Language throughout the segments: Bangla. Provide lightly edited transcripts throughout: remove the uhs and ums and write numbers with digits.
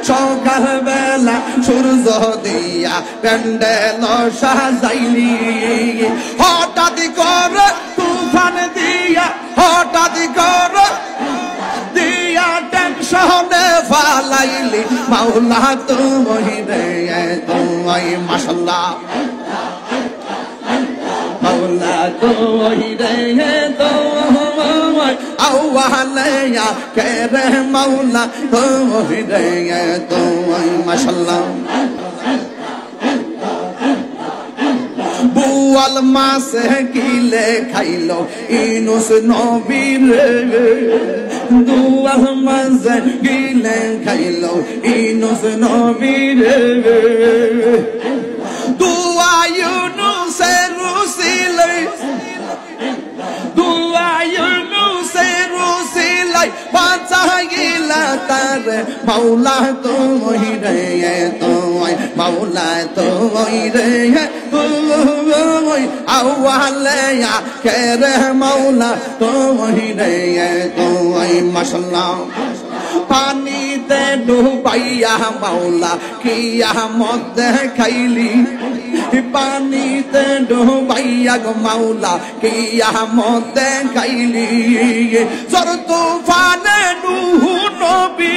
সকাল বেলা সূর্য দিয়া প্যান্ডেল সাজাইলি হঠাৎ করে তুফান দিয়া হঠাৎ করে দিয়া টেনশনে ফালাইলি মাওলা তুমি রে তুমি মাশাআল্লাহ মাওলা তুমি রে তুমি আওয়ালিয়া কেরে মাওলা তুমি রে তুমি মাশাআল্লাহ বুয়াল মাসে কিলে খাইলো ইনুস নবীর দুয়াল মাসে কিলে খাইলো ইনুস নবীর দুয়া ইউনুসের রুসিলে দুয়া ইউনুসের রুসিলে বাঁচাইলা তার মাওলা তুমি রে তুমি মাওলা তুমি রে আওয়ালিয়া কেরে মাওলা তুমি রে তুমি মাশাআল্লাহ পানিতে ডুবাইয়া মাওলা কিয়ামত দেখাইলি পানিতে ডুবাইয়া গো মাওলা কিয়ামত দেখাইলি জোর তুফানে নূহ নবী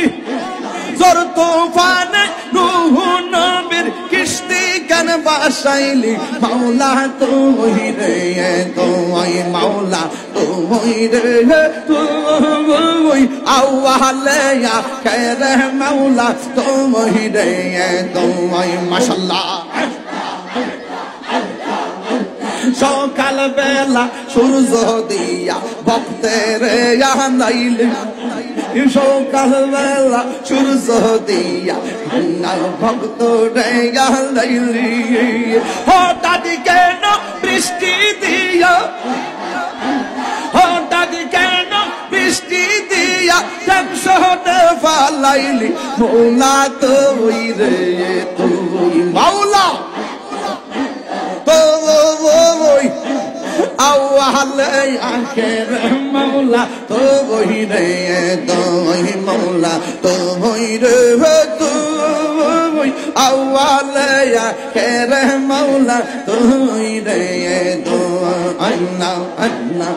জোর তুফানে নূহ নবীর কিস্তি কেন বাসাইলি মাওলা তুমি রে তুমি মাওলা তুমি রে তুমি আওয়ালিয়া কেরে মাওলা তুমি রে তুমি মাশাআল্লাহ সকাল বেলা সূর্য দিয়া ভক্তের আনাইলি সকাল বেলা সূর্য দিয়া ভক্ত রে আনাইলি হঠাৎ কেন বৃষ্টি দিয়া হঠাৎ কেন বৃষ্টি দিয়া টেনশনে ফালাইলি মাওলা তুই রে তুই মাওলা তুই আওয়ালিয়া কেরে মাওলা তুই রে তুই মাওলা তুই রে তুই আওয়ালিয়া কেরে মাওলা তুই রে তুই আল্লাহ আল্লাহ